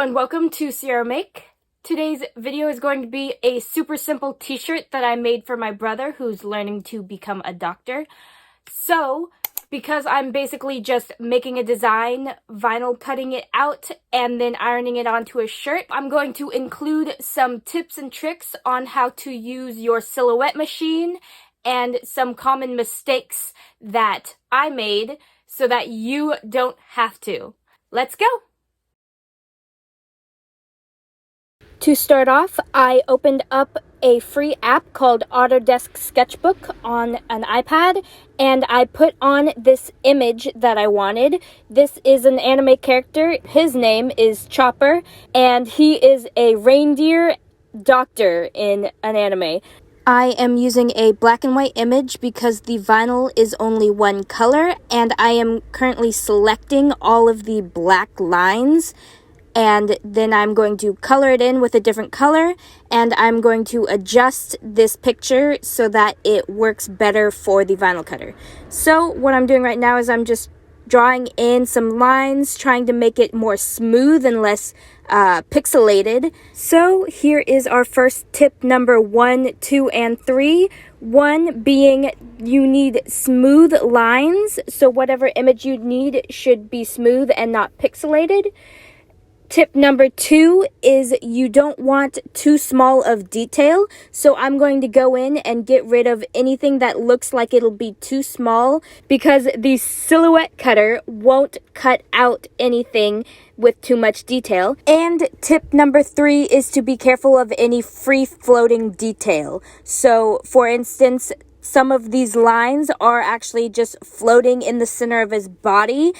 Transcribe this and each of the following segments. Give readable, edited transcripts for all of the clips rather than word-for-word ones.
and welcome to Sierra Make. Today's video is going to be a super simple t-shirt that I made for my brother who's learning to become a doctor. So, because I'm basically just making a design, vinyl cutting it out, and then ironing it onto a shirt, I'm going to include some tips and tricks on how to use your Silhouette machine and some common mistakes that I made so that you don't have to. Let's go! To start off, I opened up a free app called Autodesk SketchBook on an iPad, and I put on this image that I wanted. This is an anime character. His name is Chopper, and he is a reindeer doctor in an anime. I am using a black and white image because the vinyl is only one color, and I am currently selecting all of the black lines. And then I'm going to color it in with a different color, and I'm going to adjust this picture so that it works better for the vinyl cutter. So what I'm doing right now is I'm just drawing in some lines, trying to make it more smooth and less pixelated. So here is our first tip number 1, 2, and 3. 1 being you need smooth lines, so whatever image you need should be smooth and not pixelated. Tip number 2 is you don't want too small of detail, so I'm going to go in and get rid of anything that looks like it'll be too small because the Silhouette cutter won't cut out anything with too much detail. And tip number 3 is to be careful of any free-floating detail. So, for instance, some of these lines are actually just floating in the center of his body,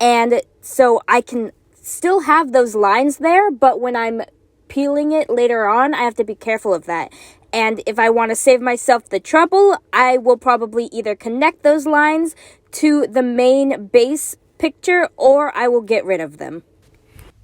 and so I can still have those lines there, but when I'm peeling it later on, I have to be careful of that. And if I want to save myself the trouble, I will probably either connect those lines to the main base picture or I will get rid of them.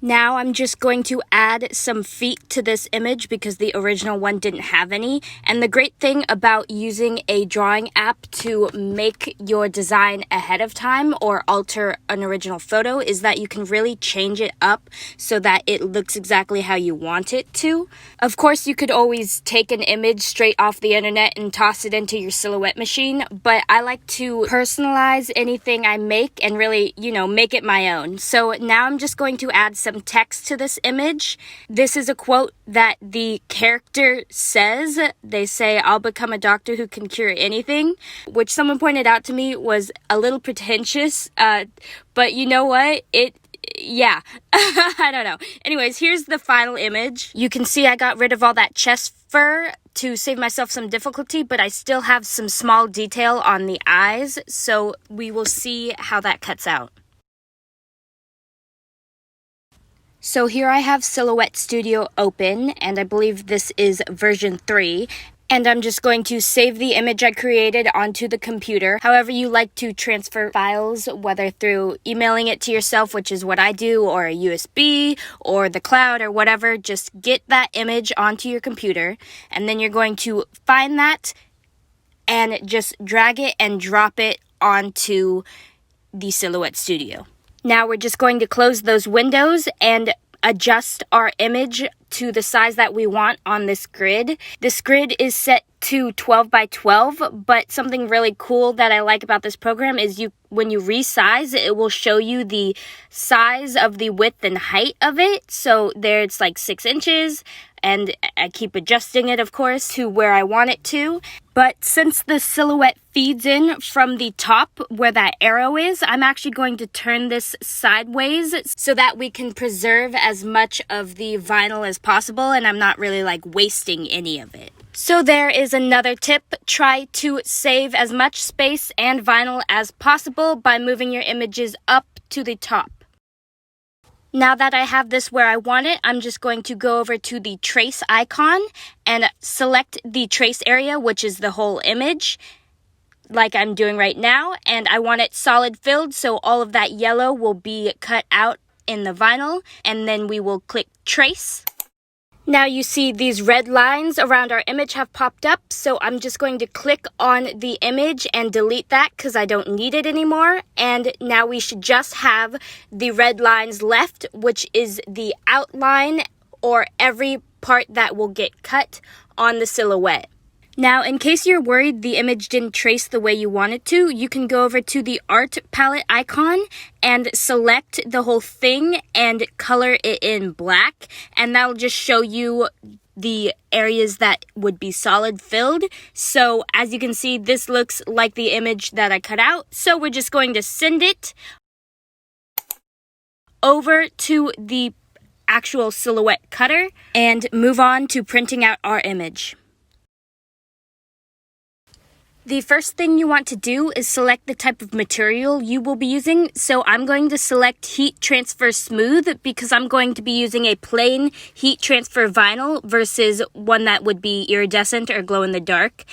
Now I'm just going to add some feet to this image because the original one didn't have any. And the great thing about using a drawing app to make your design ahead of time or alter an original photo is that you can really change it up so that it looks exactly how you want it to. Of course, you could always take an image straight off the internet and toss it into your Silhouette machine, but I like to personalize anything I make and really, make it my own. So now I'm just going to add some text to this image. This is a quote that the character says. They say, "I'll become a doctor who can cure anything," which someone pointed out to me was a little pretentious, but you know what? Yeah, I don't know. Anyways, here's the final image. You can see I got rid of all that chest fur to save myself some difficulty, but I still have some small detail on the eyes, so we will see how that cuts out. So here I have Silhouette Studio open, and I believe this is version 3. And I'm just going to save the image I created onto the computer. However you like to transfer files, whether through emailing it to yourself, which is what I do, or a USB, or the cloud, or whatever, just get that image onto your computer. And then you're going to find that and just drag it and drop it onto the Silhouette Studio. Now we're just going to close those windows and adjust our image to the size that we want on this grid. This grid is set to 12 by 12, but something really cool that I like about this program is when you resize, it will show you the size of the width and height of it. So there it's like 6 inches, and I keep adjusting it, of course, to where I want it to. But since the silhouette feeds in from the top where that arrow is, I'm actually going to turn this sideways so that we can preserve as much of the vinyl as possible, and I'm not really wasting any of it. So there is another tip. Try to save as much space and vinyl as possible by moving your images up to the top. Now that I have this where I want it, I'm just going to go over to the trace icon and select the trace area, which is the whole image, like I'm doing right now. And I want it solid filled, so all of that yellow will be cut out in the vinyl. And then we will click trace. Now you see these red lines around our image have popped up, so I'm just going to click on the image and delete that because I don't need it anymore. And now we should just have the red lines left, which is the outline or every part that will get cut on the silhouette. Now, in case you're worried the image didn't trace the way you want it to, you can go over to the art palette icon and select the whole thing and color it in black, and that'll just show you the areas that would be solid filled. So as you can see, this looks like the image that I cut out. So we're just going to send it over to the actual Silhouette cutter and move on to printing out our image. The first thing you want to do is select the type of material you will be using. So I'm going to select Heat Transfer Smooth because I'm going to be using a plain heat transfer vinyl versus one that would be iridescent or glow in the dark.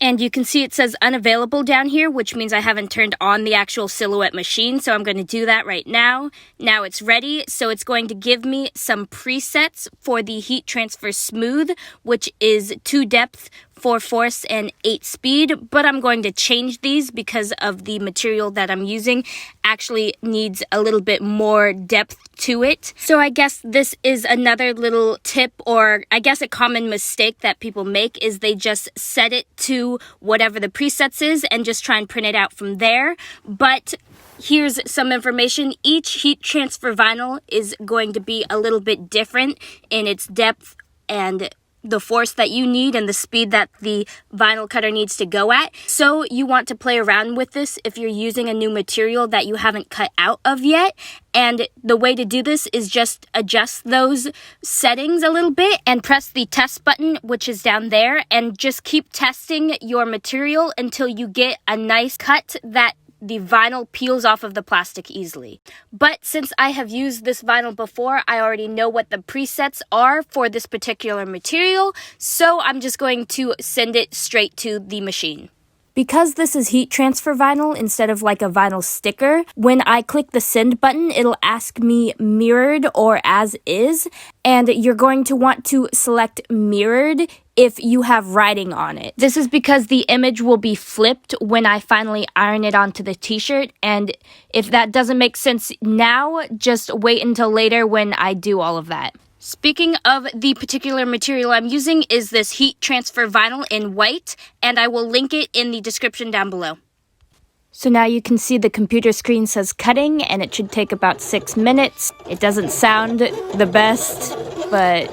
And you can see it says unavailable down here, which means I haven't turned on the actual Silhouette machine. So I'm going to do that right now. Now it's ready. So it's going to give me some presets for the Heat Transfer Smooth, which is 2 depth, 4 force, and 8 speed. But I'm going to change these because of the material that I'm using actually needs a little bit more depth to it. So I guess this is another little tip, or I guess a common mistake that people make is they just set it to whatever the presets is and just try and print it out from there. But here's some information. Each heat transfer vinyl is going to be a little bit different in its depth and the force that you need and the speed that the vinyl cutter needs to go at. So you want to play around with this if you're using a new material that you haven't cut out of yet. And the way to do this is just adjust those settings a little bit and press the test button, which is down there, and just keep testing your material until you get a nice cut that the vinyl peels off of the plastic easily. But since I have used this vinyl before, I already know what the presets are for this particular material, so I'm just going to send it straight to the machine. Because this is heat transfer vinyl instead of like a vinyl sticker, when I click the send button, it'll ask me mirrored or as is, and you're going to want to select mirrored if you have writing on it. This is because the image will be flipped when I finally iron it onto the t-shirt, and if that doesn't make sense now, just wait until later when I do all of that. Speaking of the particular material I'm using is this heat transfer vinyl in white, and I will link it in the description down below. So now you can see the computer screen says cutting, and it should take about 6 minutes. It doesn't sound the best, but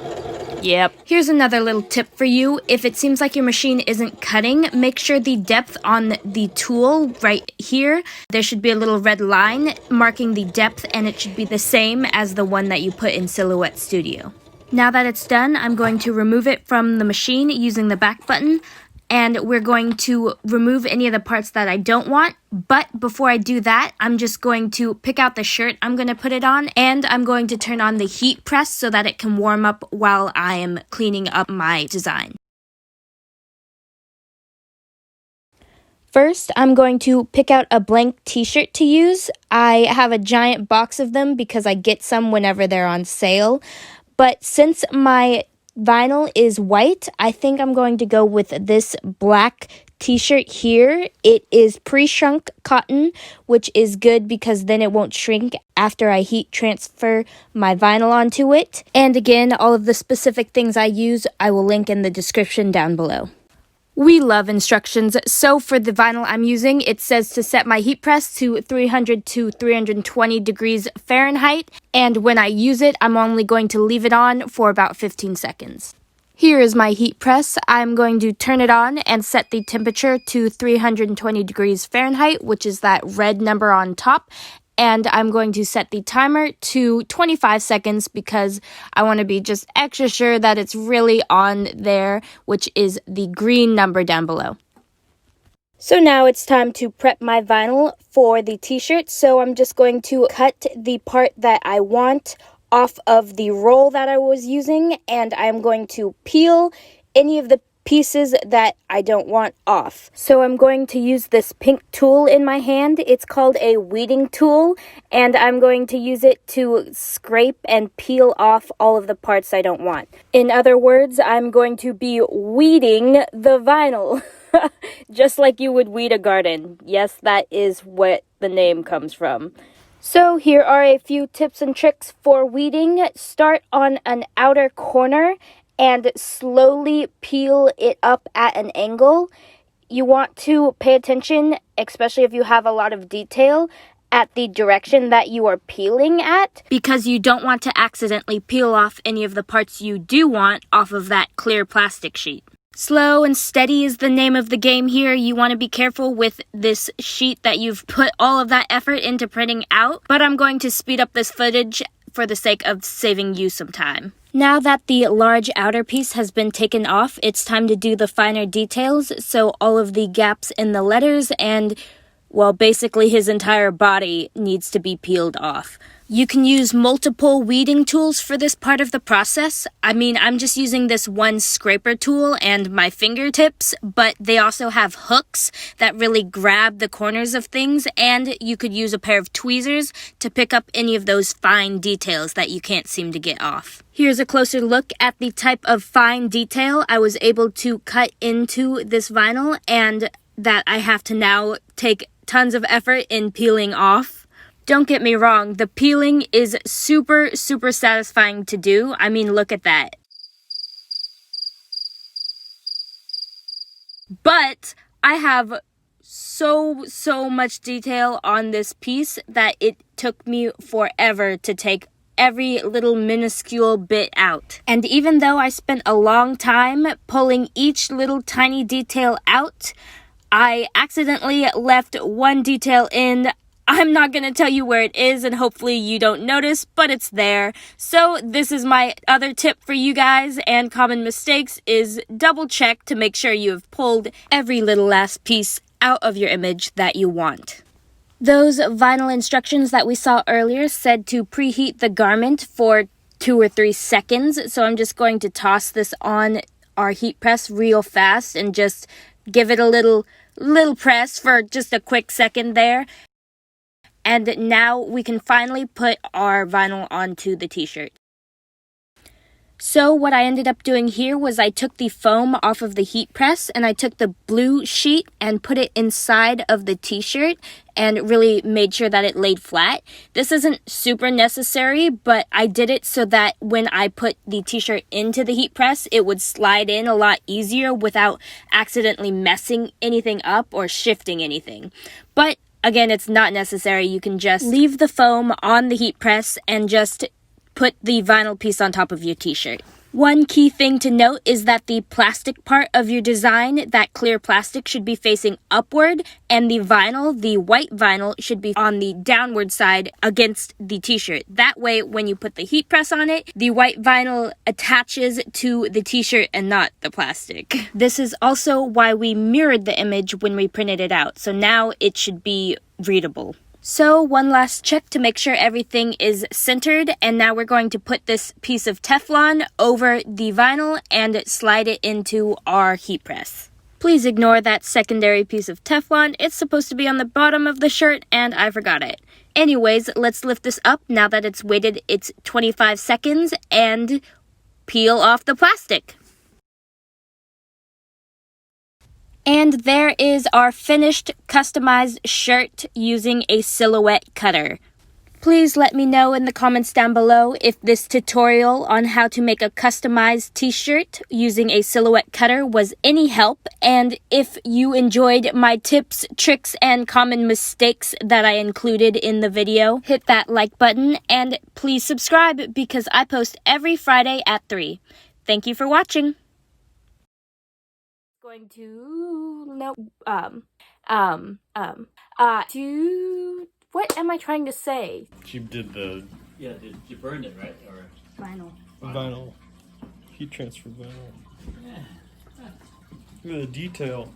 yep. Here's another little tip for you. If it seems like your machine isn't cutting, make sure the depth on the tool right here, there should be a little red line marking the depth, and it should be the same as the one that you put in Silhouette Studio. Now that it's done, I'm going to remove it from the machine using the back button, and we're going to remove any of the parts that I don't want. But before I do that, I'm just going to pick out the shirt I'm going to put it on, and I'm going to turn on the heat press so that it can warm up while I am cleaning up my design. First, I'm going to pick out a blank t-shirt to use. I have a giant box of them because I get some whenever they're on sale. But since my vinyl is white, I think I'm going to go with this black t-shirt here. It is pre-shrunk cotton, which is good because then it won't shrink after I heat transfer my vinyl onto it. And again, all of the specific things I use, I will link in the description down below. We love instructions, so for the vinyl I'm using, it says to set my heat press to 300 to 320 degrees Fahrenheit, and when I use it, I'm only going to leave it on for about 15 seconds. Here is my heat press. I'm going to turn it on and set the temperature to 320 degrees Fahrenheit, which is that red number on top. And I'm going to set the timer to 25 seconds because I want to be just extra sure that it's really on there, which is the green number down below. So now it's time to prep my vinyl for the t-shirt. So I'm just going to cut the part that I want off of the roll that I was using, and I'm going to peel any of the pieces that I don't want off. So I'm going to use this pink tool in my hand. It's called a weeding tool, and I'm going to use it to scrape and peel off all of the parts I don't want. In other words, I'm going to be weeding the vinyl. Just like you would weed a garden. Yes, that is what the name comes from. So here are a few tips and tricks for weeding. Start on an outer corner and slowly peel it up at an angle. You want to pay attention, especially if you have a lot of detail, at the direction that you are peeling at, because you don't want to accidentally peel off any of the parts you do want off of that clear plastic sheet. Slow and steady is the name of the game here. You want to be careful with this sheet that you've put all of that effort into printing out, but I'm going to speed up this footage for the sake of saving you some time. Now that the large outer piece has been taken off, it's time to do the finer details, so all of the gaps in the letters and, well, basically his entire body needs to be peeled off. You can use multiple weeding tools for this part of the process. I mean, I'm just using this one scraper tool and my fingertips, but they also have hooks that really grab the corners of things, and you could use a pair of tweezers to pick up any of those fine details that you can't seem to get off. Here's a closer look at the type of fine detail I was able to cut into this vinyl and that I have to now take tons of effort in peeling off. Don't get me wrong, the peeling is super satisfying to do. I mean, look at that. But I have so much detail on this piece that it took me forever to take every little minuscule bit out. And even though I spent a long time pulling each little tiny detail out, I accidentally left one detail in. I'm not going to tell you where it is, and hopefully you don't notice, but it's there. So this is my other tip for you guys, and common mistakes is double check to make sure you have pulled every little last piece out of your image that you want. Those vinyl instructions that we saw earlier said to preheat the garment for 2 or 3 seconds, so I'm just going to toss this on our heat press real fast and just give it a little press for just a quick second there. And now we can finally put our vinyl onto the t-shirt. So what I ended up doing here was I took the foam off of the heat press and I took the blue sheet and put it inside of the t-shirt and really made sure that it laid flat. This isn't super necessary, but I did it so that when I put the t-shirt into the heat press, it would slide in a lot easier without accidentally messing anything up or shifting anything. But again, it's not necessary. You can just leave the foam on the heat press and just put the vinyl piece on top of your t-shirt. One key thing to note is that the plastic part of your design, that clear plastic, should be facing upward, and the vinyl, the white vinyl, should be on the downward side against the t-shirt. That way, when you put the heat press on it, the white vinyl attaches to the t-shirt and not the plastic. This is also why we mirrored the image when we printed it out, so now it should be readable. So one last check to make sure everything is centered, and now we're going to put this piece of Teflon over the vinyl and slide it into our heat press. Please ignore that secondary piece of Teflon. It's supposed to be on the bottom of the shirt and I forgot it. Anyways, let's lift this up now that it's waited its 25 seconds and peel off the plastic. And there is our finished customized shirt using a silhouette cutter. Please let me know in the comments down below if this tutorial on how to make a customized t-shirt using a silhouette cutter was any help, and if you enjoyed my tips, tricks, and common mistakes that I included in the video. Hit that like button and please subscribe because I post every Friday at 3. Thank you for watching. Going to what am I trying to say? You did the you burned it, right? Or vinyl heat transfer vinyl. yeah. Look at the detail.